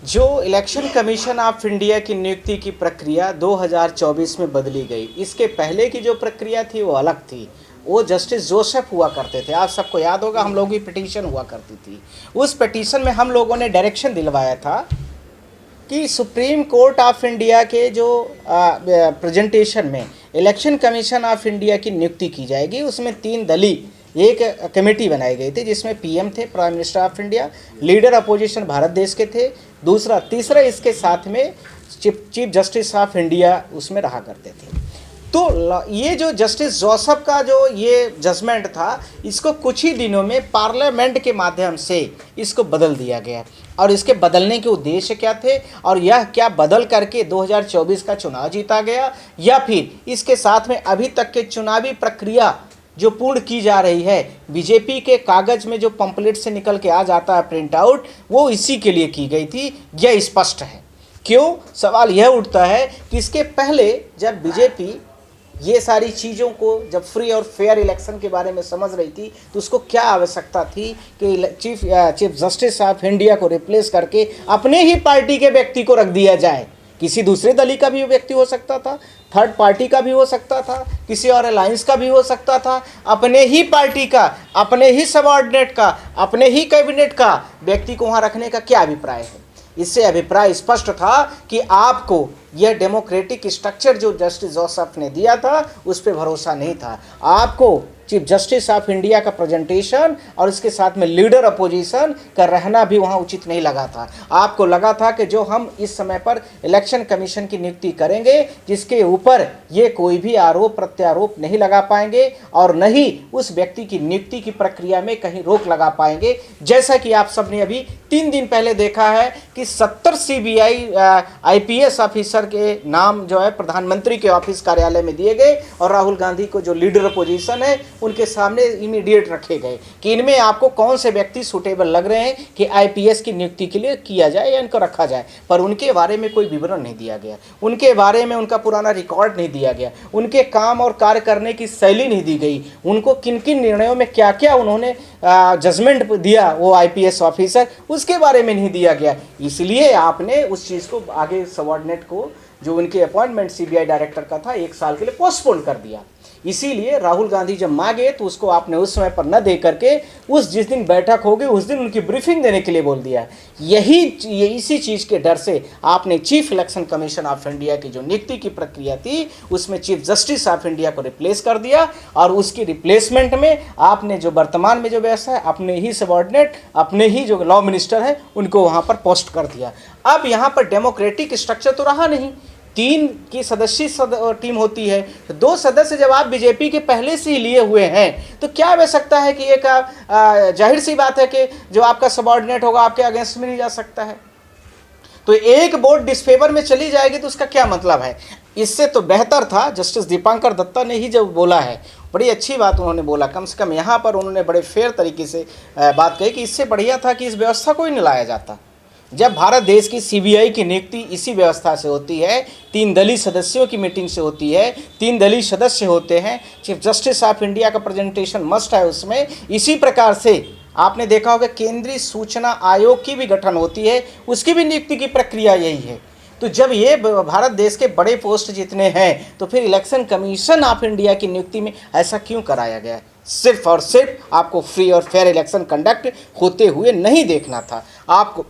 जो election commission of India की नियुक्ति की प्रक्रिया 2024 में बदली गई, इसके पहले की जो प्रक्रिया थी वो अलग थी। वो जस्टिस जोसेफ हुआ करते थे। आप सबको याद होगा, हम लोगों की पिटीशन हुआ करती थी। उस पिटीशन में हम लोगों ने डायरेक्शन दिलवाया था कि सुप्रीम कोर्ट ऑफ इंडिया के जो प्रेजेंटेशन में इलेक्शन कमीशन ऑफ इंडिया की नियुक्ति की जाएगी, उसमें 3 दलीय एक कमेटी बनाई गई थी, जिसमें पीएम थे, prime minister of India, leader opposition Bharat देश के थे, तीसरा इसके साथ में चीफ जस्टिस ऑफ इंडिया उसमें रहा करते थे। तो ये जो जस्टिस जोसेफ का जो ये जजमेंट था, इसको कुछ ही दिनों में पार्लियामेंट के माध्यम से इसको बदल दिया गया। और इसके बदलने के उद्देश्य क्या थे, और यह क्या बदल करके 2024 का चुनाव जीता गया, या फिर इसके साथ में अभी तक के चुनावी प्रक्रिया जो पूर्ण की जा रही है, बीजेपी के कागज में जो पंपलेट से निकल के आ जाता है प्रिंट आउट, वो इसी के लिए की गई थी, यह स्पष्ट है। क्यों? सवाल यह उठता है कि इसके पहले जब बीजेपी ये सारी चीज़ों को जब फ्री और फेयर इलेक्शन के बारे में समझ रही थी, तो उसको क्या आवश्यकता थी कि चीफ जस्टिस ऑफ इंडिया को रिप्लेस करके अपने ही पार्टी के व्यक्ति को रख दिया जाए। किसी दूसरे दल का भी व्यक्ति हो सकता था, थर्ड पार्टी का भी हो सकता था, किसी और अलायंस का भी हो सकता था, अपने ही पार्टी का, अपने ही सबऑर्डिनेट का, अपने ही कैबिनेट का व्यक्ति को वहाँ रखने का क्या अभिप्राय है? इससे अभिप्राय स्पष्ट था कि आपको यह डेमोक्रेटिक स्ट्रक्चर जो जस्टिस जोसेफ ने दिया था उस पर भरोसा नहीं था। आपको चीफ जस्टिस ऑफ इंडिया का प्रेजेंटेशन और इसके साथ में लीडर अपोजिशन का रहना भी वहाँ उचित नहीं लगा था। आपको लगा था कि जो हम इस समय पर इलेक्शन कमीशन की नियुक्ति करेंगे, जिसके ऊपर ये कोई भी आरोप प्रत्यारोप नहीं लगा पाएंगे और न ही उस व्यक्ति की नियुक्ति की प्रक्रिया में कहीं रोक लगा पाएंगे। जैसा कि आप सबने अभी 3 दिन पहले देखा है कि 70 सीबीआई आईपीएस ऑफिसर के नाम जो है प्रधानमंत्री के ऑफिस कार्यालय में दिए गए और राहुल गांधी को जो लीडर अपोजिशन है उनके सामने इमीडिएट रखे गए कि इनमें आपको कौन से व्यक्ति सुटेबल लग रहे हैं कि आईपीएस की नियुक्ति के लिए किया जाए या इनको रखा जाए। पर उनके बारे में कोई विवरण नहीं दिया गया, उनके बारे में उनका पुराना रिकॉर्ड नहीं दिया गया, उनके काम और कार्य करने की शैली नहीं दी गई, उनको किन किन निर्णयों में क्या क्या उन्होंने जजमेंट दिया वो आईपीएस ऑफिसर, उसके बारे में नहीं दिया गया। इसलिए आपने उस चीज़ को आगे सबऑर्डिनेट को जो उनके अपॉइंटमेंट सीबीआई डायरेक्टर का था 1 साल के लिए पोस्टपोन कर दिया। इसीलिए राहुल गांधी जब मांगे तो उसको आपने उस समय पर न दे करके जिस दिन बैठक होगी उस दिन उनकी ब्रीफिंग देने के लिए बोल दिया। इसी चीज़ के डर से आपने chief election commission of India की जो नियुक्ति की प्रक्रिया थी उसमें चीफ जस्टिस ऑफ इंडिया को रिप्लेस कर दिया और उसकी रिप्लेसमेंट में आपने जो वर्तमान में जो व्यवस्था है अपने ही सबऑर्डिनेट, अपने ही जो लॉ मिनिस्टर है उनको वहाँ पर पोस्ट कर दिया। अब यहाँ पर डेमोक्रेटिक स्ट्रक्चर तो रहा नहीं, 3 की सदस्यीय टीम होती है, तो 2 सदस्य जब आप बीजेपी के पहले से ही लिए हुए हैं तो क्या आवश्यकता है कि एक जाहिर सी बात है कि जो आपका सबऑर्डिनेट होगा आपके अगेंस्ट में नहीं जा सकता है। तो एक वोट डिसफेवर में चली जाएगी तो उसका क्या मतलब है? इससे तो बेहतर था जस्टिस दीपांकर दत्ता ने ही जब बोला है, बड़ी अच्छी बात उन्होंने बोला, कम से कम यहाँ पर उन्होंने बड़े फेयर तरीके से बात कही कि इससे बढ़िया था कि इस व्यवस्था को ही नहीं लाया जाता। जब भारत देश की सीबीआई की नियुक्ति इसी व्यवस्था से होती है, 3 दलीय सदस्यों की मीटिंग से होती है, 3 दलीय सदस्य होते हैं, चीफ जस्टिस ऑफ इंडिया का प्रेजेंटेशन मस्ट है उसमें। इसी प्रकार से आपने देखा होगा केंद्रीय सूचना आयोग की भी गठन होती है, उसकी भी नियुक्ति की प्रक्रिया यही है। तो जब ये भारत देश के बड़े पोस्ट जितने हैं तो फिर इलेक्शन कमीशन ऑफ इंडिया की नियुक्ति में ऐसा क्यों कराया गया? सिर्फ और सिर्फ आपको फ्री और फेयर इलेक्शन कंडक्ट होते हुए नहीं देखना था, आपको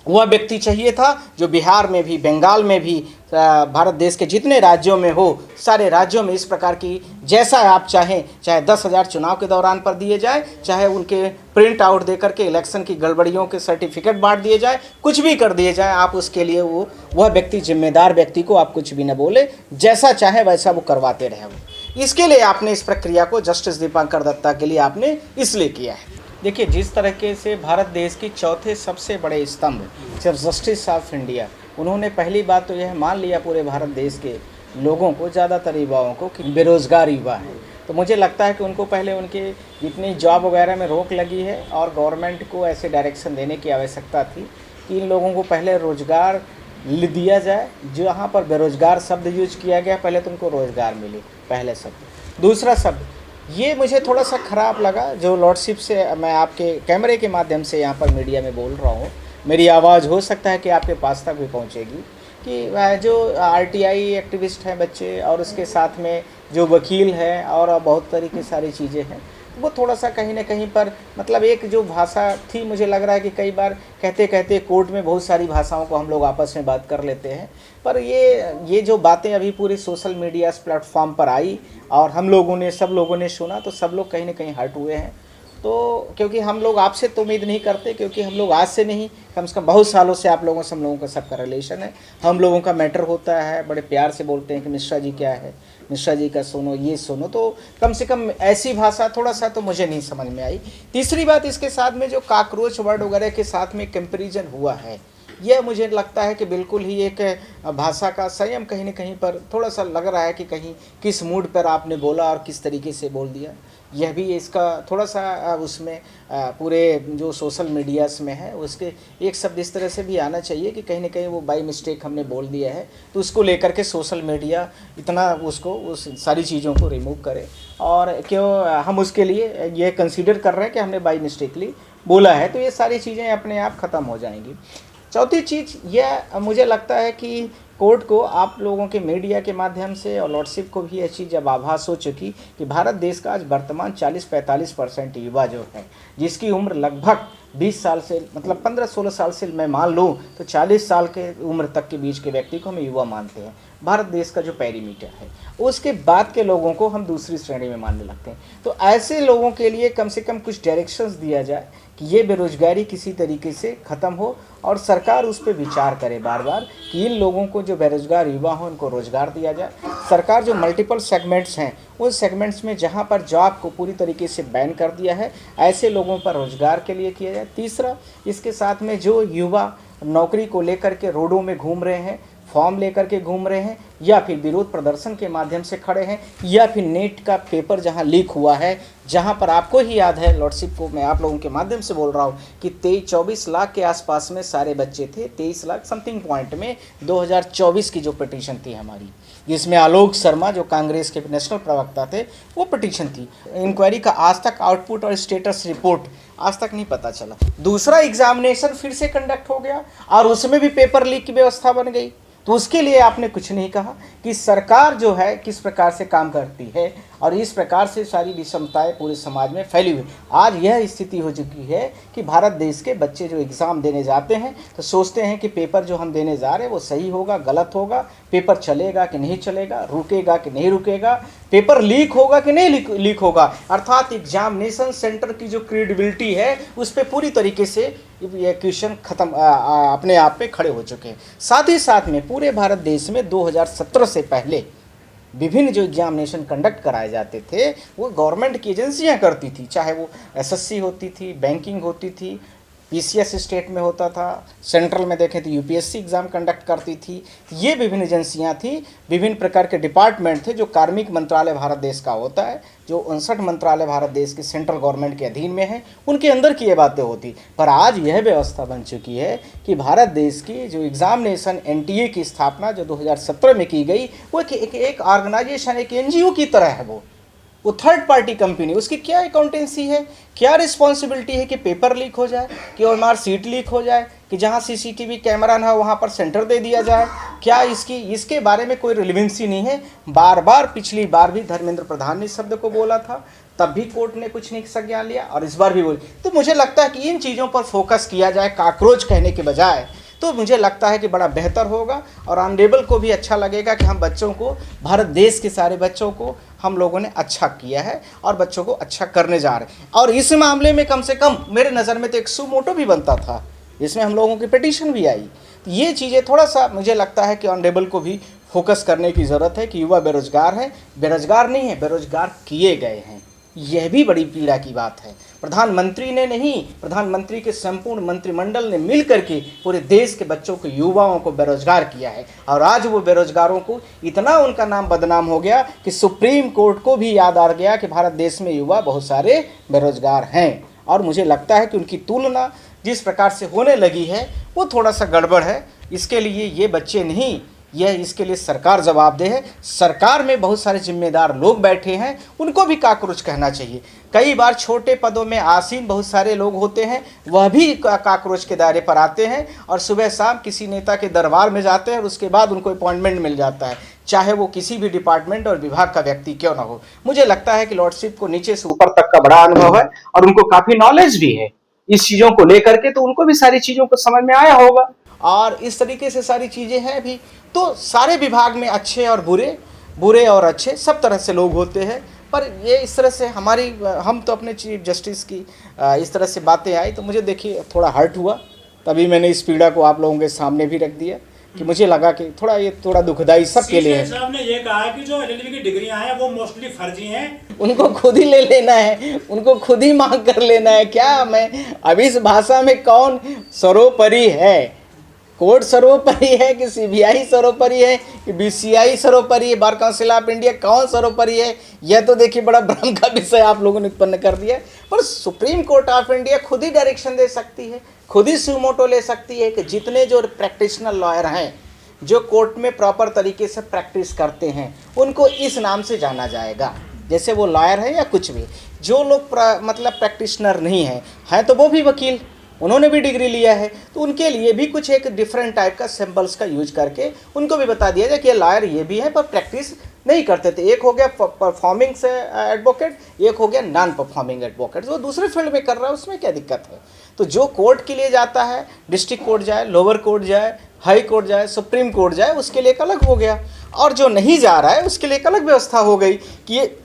वह व्यक्ति चाहिए था जो बिहार में भी, बंगाल में भी, भारत देश के जितने राज्यों में हो सारे राज्यों में इस प्रकार की जैसा आप चाहें, चाहे 10,000 चुनाव के दौरान पर दिए जाए, चाहे उनके प्रिंट आउट दे करके इलेक्शन की गड़बड़ियों के सर्टिफिकेट बांट दिए जाए, कुछ भी कर दिए जाए, आप उसके लिए वह व्यक्ति, जिम्मेदार व्यक्ति को आप कुछ भी न बोले, जैसा चाहे वैसा वो करवाते रहे। वो इसके लिए आपने इस प्रक्रिया को जस्टिस दीपांकर दत्ता के लिए आपने इसलिए किया है। देखिए, जिस तरीके से भारत देश की चौथे सबसे बड़े स्तंभ चीफ जस्टिस ऑफ इंडिया, उन्होंने पहली बात तो यह मान लिया पूरे भारत देश के लोगों को, ज़्यादातर युवाओं को, कि बेरोज़गार युवा हैं। तो मुझे लगता है कि उनको पहले उनके जितनी जॉब वगैरह में रोक लगी है और गवर्नमेंट को ऐसे डायरेक्शन देने की आवश्यकता थी कि इन लोगों को पहले रोज़गार दिया जाए। जहाँ पर बेरोज़गार शब्द यूज किया गया, पहले तो उनको रोज़गार मिले, पहले शब्द। दूसरा शब्द ये मुझे थोड़ा सा ख़राब लगा, जो लॉर्डशिप से मैं आपके कैमरे के माध्यम से यहाँ पर मीडिया में बोल रहा हूँ, मेरी आवाज़ हो सकता है कि आपके पास तक भी पहुंचेगी कि जो आरटीआई एक्टिविस्ट हैं बच्चे और उसके साथ में जो वकील हैं और बहुत तरीके सारी चीज़ें हैं, वो थोड़ा सा कहीं ना कहीं पर मतलब एक जो भाषा थी, मुझे लग रहा है कि कई बार कहते कहते कोर्ट में बहुत सारी भाषाओं को हम लोग आपस में बात कर लेते हैं, पर ये जो बातें अभी पूरी सोशल मीडिया प्लेटफॉर्म पर आई और हम लोगों ने सब लोगों ने सुना, तो सब लोग कहीं ना कहीं हर्ट हुए हैं। तो क्योंकि हम लोग आपसे तो उम्मीद नहीं करते, क्योंकि हम लोग आज से नहीं, कम से कम बहुत सालों से आप लोगों से हम लोगों का सबका रिलेशन है, हम लोगों का मैटर होता है, बड़े प्यार से बोलते हैं कि मिश्रा जी क्या है, मिश्रा जी का सुनो, ये सुनो, तो कम से कम ऐसी भाषा थोड़ा सा तो मुझे नहीं समझ में आई। तीसरी बात, इसके साथ में जो काकरोच वर्ड वगैरह के साथ में कंपेरिजन हुआ है, यह मुझे लगता है कि बिल्कुल ही एक भाषा का संयम कहीं न कहीं पर थोड़ा सा लग रहा है कि कहीं किस मूड पर आपने बोला और किस तरीके से बोल दिया, यह भी इसका थोड़ा सा उसमें पूरे जो सोशल मीडियास में है उसके एक शब्द इस तरह से भी आना चाहिए कि कहीं ना कहीं वो बाई मिस्टेक हमने बोल दिया है, तो उसको लेकर के सोशल मीडिया इतना उसको उस सारी चीज़ों को रिमूव करे, और क्यों हम उसके लिए ये कंसीडर कर रहे हैं कि हमने बाई मिस्टेकली बोला है, तो ये सारी चीज़ें अपने आप ख़त्म हो जाएंगी। चौथी चीज़ यह मुझे लगता है कि कोर्ट को आप लोगों के मीडिया के माध्यम से और लॉर्डशिप को भी यह चीज़ जब आभास हो चुकी कि भारत देश का आज वर्तमान 40-45% युवा जो है, जिसकी उम्र लगभग 20 साल से मतलब 15-16 साल से मैं मान लूँ तो 40 साल के उम्र तक के बीच के व्यक्ति को हम युवा मानते हैं भारत देश का जो पैरीमीटर है, उसके बाद के लोगों को हम दूसरी श्रेणी में मानने लगते हैं। तो ऐसे लोगों के लिए कम से कम कुछ डायरेक्शंस दिया जाए कि ये बेरोजगारी किसी तरीके से ख़त्म हो और सरकार उस पर विचार करे बार बार कि इन लोगों को जो बेरोजगार युवा हों उनको रोज़गार दिया जाए। सरकार जो मल्टीपल सेगमेंट्स हैं उन सेगमेंट्स में जहाँ पर जॉब को पूरी तरीके से बैन कर दिया है, ऐसे लोगों पर रोज़गार के लिए किया जाए। तीसरा, इसके साथ में जो युवा नौकरी को लेकर के रोडों में घूम रहे हैं, फॉर्म लेकर के घूम रहे हैं, या फिर विरोध प्रदर्शन के माध्यम से खड़े हैं, या फिर नेट का पेपर जहां लीक हुआ है, जहां पर आपको ही याद है लॉर्डशिप को मैं आप लोगों के माध्यम से बोल रहा हूं कि 24 लाख के आसपास में सारे बच्चे थे, 23 लाख समथिंग पॉइंट में 2024 की जो पिटीशन थी हमारी, जिसमें आलोक शर्मा जो कांग्रेस के नेशनल प्रवक्ता थे वो पिटीशन थी। इंक्वायरी का आज तक आउटपुट और स्टेटस रिपोर्ट आज तक नहीं पता चला। दूसरा, एग्जामिनेशन फिर से कंडक्ट हो गया और उसमें भी पेपर लीक की व्यवस्था बन गई, तो उसके लिए आपने कुछ नहीं कहा कि सरकार जो है किस प्रकार से काम करती है और इस प्रकार से सारी विषमताएं पूरे समाज में फैली हुई। आज यह स्थिति हो चुकी है कि भारत देश के बच्चे जो एग्ज़ाम देने जाते हैं तो सोचते हैं कि पेपर जो हम देने जा रहे हैं वो सही होगा, गलत होगा, पेपर चलेगा कि नहीं चलेगा, रुकेगा कि नहीं रुकेगा, पेपर लीक होगा कि नहीं लीक होगा, अर्थात एग्जामिनेशन सेंटर की जो क्रेडिबिलिटी है उस पर पूरी तरीके से ये क्वेश्चन खत्म अपने आप पे खड़े हो चुके हैं। साथ ही साथ में पूरे भारत देश में 2017 से पहले विभिन्न जो एग्जामिनेशन कंडक्ट कराए जाते थे वो गवर्नमेंट की एजेंसियां करती थी, चाहे वो एसएससी होती थी, बैंकिंग होती थी, पीसीएस स्टेट में होता था, सेंट्रल में देखें तो यूपीएससी एग्ज़ाम कंडक्ट करती थी। ये विभिन्न एजेंसियां थी, विभिन्न प्रकार के डिपार्टमेंट थे। जो कार्मिक मंत्रालय भारत देश का होता है, जो 59 मंत्रालय भारत देश के सेंट्रल गवर्नमेंट के अधीन में है, उनके अंदर की ये बातें होती। पर आज यह व्यवस्था बन चुकी है कि भारत देश की जो एग्जामिनेशन एनटीए की स्थापना जो 2017 में की गई वो एक ऑर्गेनाइजेशन, एक एनजीओ की तरह है। वो थर्ड पार्टी कंपनी, उसकी क्या अकाउंटेंसी है, क्या रिस्पॉन्सिबिलिटी है कि पेपर लीक हो जाए, कि ओएमआर सीट लीक हो जाए, कि जहां सीसीटीवी कैमरा ना हो वहां पर सेंटर दे दिया जाए, क्या इसके बारे में कोई रिलेवेंसी नहीं है। बार बार पिछली बार भी धर्मेंद्र प्रधान ने इस शब्द को बोला था, तब भी कोर्ट ने कुछ नहीं संज्ञान लिया और इस बार भी बोली। तो मुझे लगता है कि इन चीज़ों पर फोकस किया जाए काकरोच कहने के बजाय, तो मुझे लगता है कि बड़ा बेहतर होगा और ऑनरेबल को भी अच्छा लगेगा कि हम बच्चों को, भारत देश के सारे बच्चों को हम लोगों ने अच्छा किया है और बच्चों को अच्छा करने जा रहे हैं। और इस मामले में कम से कम मेरे नज़र में तो एक सुमोटो भी बनता था, इसमें हम लोगों की पिटीशन भी आई। तो ये चीज़ें थोड़ा सा मुझे लगता है कि ऑनरेबल को भी फोकस करने की ज़रूरत है कि युवा बेरोजगार है, बेरोजगार नहीं है, बेरोजगार किए गए हैं। यह भी बड़ी पीड़ा की बात है। प्रधानमंत्री ने नहीं, प्रधानमंत्री के संपूर्ण मंत्रिमंडल ने मिल करके पूरे देश के बच्चों को, युवाओं को बेरोजगार किया है और आज वो बेरोजगारों को इतना उनका नाम बदनाम हो गया कि सुप्रीम कोर्ट को भी याद आ गया कि भारत देश में युवा बहुत सारे बेरोजगार हैं। और मुझे लगता है कि उनकी तुलना जिस प्रकार से होने लगी है वो थोड़ा सा गड़बड़ है। इसके लिए ये बच्चे नहीं, यह इसके लिए सरकार जवाबदेह है। सरकार में बहुत सारे जिम्मेदार लोग बैठे हैं, उनको भी काकरोच कहना चाहिए। कई बार छोटे पदों में आसीन बहुत सारे लोग होते हैं, वह भी काकरोच के दायरे पर आते हैं और सुबह शाम किसी नेता के दरबार में जाते हैं और उसके बाद उनको अपॉइंटमेंट मिल जाता है, चाहे वो किसी भी डिपार्टमेंट और विभाग का व्यक्ति क्यों ना हो। मुझे लगता है कि लॉर्डशिप को नीचे से ऊपर तक का बड़ा अनुभव है और उनको काफी नॉलेज भी है इस चीजों को लेकर के, तो उनको भी सारी चीजों को समझ में आया होगा और इस तरीके से सारी चीजें हैं भी। तो सारे विभाग में अच्छे और बुरे, बुरे और अच्छे सब तरह से लोग होते हैं, पर ये इस तरह से हम तो अपने चीफ जस्टिस की इस तरह से बातें आई तो मुझे देखिए थोड़ा हर्ट हुआ, तभी मैंने इस पीड़ा को आप लोगों के सामने भी रख दिया कि मुझे लगा कि थोड़ा दुखदाई सबके लिए है। साहब ने ये कहा कि जो एलएलबी की डिग्रियां हैं वो मोस्टली फर्जी हैं, उनको खुद ही ले लेना है, उनको खुद ही मांग कर लेना है। क्या मैं अब इस भाषा में कौन सर्वोपरि है? कोर्ट सर्वोपरि है कि सीबीआई सर्वोपरि है कि बीसीआई सर्वोपरि है, बार काउंसिल ऑफ इंडिया कौन सर्वोपरि है? यह तो देखिए बड़ा भ्रम का विषय आप लोगों ने उत्पन्न कर दिया। पर सुप्रीम कोर्ट ऑफ इंडिया खुद ही डायरेक्शन दे सकती है, खुद ही सुमोटो ले सकती है कि जितने जो प्रैक्टिशनर लॉयर हैं, जो कोर्ट में प्रॉपर तरीके से प्रैक्टिस करते हैं, उनको इस नाम से जाना जाएगा, जैसे वो लॉयर है या कुछ भी। जो लोग मतलब प्रैक्टिशनर नहीं हैं तो वो भी वकील, उन्होंने भी डिग्री लिया है, तो उनके लिए भी कुछ एक डिफरेंट टाइप का सिंबल्स का यूज करके उनको भी बता दिया जाए कि ये लॉयर ये भी है पर प्रैक्टिस नहीं करते थे। एक हो गया परफॉर्मिंग से एडवोकेट, एक हो गया नॉन परफॉर्मिंग एडवोकेट, जो दूसरे फील्ड में कर रहा है उसमें क्या दिक्कत है। तो जो कोर्ट के लिए जाता है, डिस्ट्रिक्ट कोर्ट जाए, लोअर कोर्ट जाए, हाई कोर्ट जाए, सुप्रीम कोर्ट जाए, उसके लिए एक अलग हो गया, और जो नहीं जा रहा है उसके लिए एक अलग व्यवस्था हो गई कि ये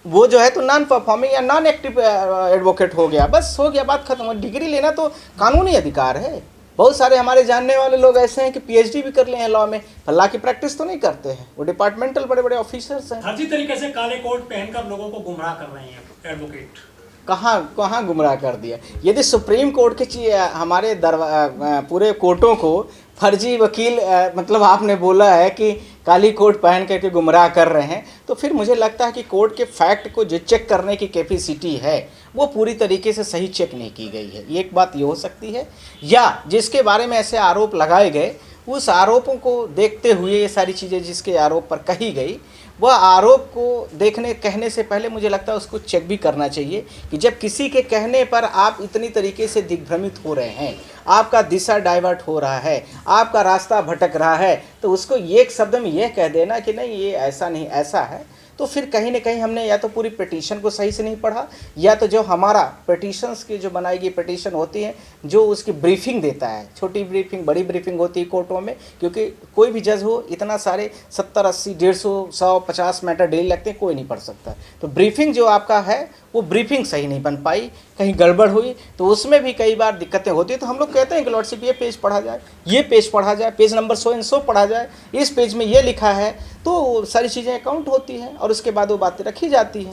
वो जो है तो नॉन परफॉर्मिंग या नॉन एक्टिव एडवोकेट हो गया, बस हो गया, बात खत्म। डिग्री लेना तो कानूनी अधिकार है। बहुत सारे हमारे जानने वाले लोग ऐसे हैं कि पीएचडी भी कर लिए हैं लॉ में, पर लॉ की प्रैक्टिस तो नहीं करते हैं, वो डिपार्टमेंटल बड़े बड़े ऑफिसर्स हैं। फर्जी तरीके से काले कोट पहनकर लोगों को गुमराह कर रहे हैं एडवोकेट। कहाँ गुमराह कर दिया? यदि सुप्रीम कोर्ट के हमारे पूरे कोर्टों को फर्जी वकील मतलब आपने बोला है कि काली कोट पहन करके गुमराह कर रहे हैं, तो फिर मुझे लगता है कि कोर्ट के फैक्ट को जो चेक करने की कैपेसिटी है वो पूरी तरीके से सही चेक नहीं की गई है। ये एक बात ये हो सकती है, या जिसके बारे में ऐसे आरोप लगाए गए उस आरोपों को देखते हुए ये सारी चीज़ें जिसके आरोप पर कही गई, वह आरोप को कहने से पहले मुझे लगता है उसको चेक भी करना चाहिए कि जब किसी के कहने पर आप इतनी तरीके से दिग्भ्रमित हो रहे हैं, आपका दिशा डाइवर्ट हो रहा है, आपका रास्ता भटक रहा है, तो उसको एक शब्द में यह कह देना कि नहीं ये ऐसा नहीं ऐसा है, तो फिर कहीं ना कहीं हमने या तो पूरी पिटीशन को सही से नहीं पढ़ा, या तो जो हमारा पिटीशंस की जो बनाई गई पिटीशन होती है जो उसकी ब्रीफिंग देता है, छोटी ब्रीफिंग बड़ी ब्रीफिंग होती है कोर्टों में, क्योंकि कोई भी जज हो इतना सारे 70 80 150 100 50 मैटर डेली लगते हैं, कोई नहीं पढ़ सकता। तो ब्रीफिंग जो आपका है वो ब्रीफिंग सही नहीं बन पाई, कहीं गड़बड़ हुई, तो उसमें भी कई बार दिक्कतें होती है। तो हम लोग कहते हैं कि लॉर्डशिप ये पेज पढ़ा जाए, ये पेज पढ़ा जाए, पेज नंबर 100 इन 100 पढ़ा जाए, इस पेज में ये लिखा है, तो सारी चीज़ें अकाउंट होती हैं और उसके बाद वो बातें रखी जाती हैं।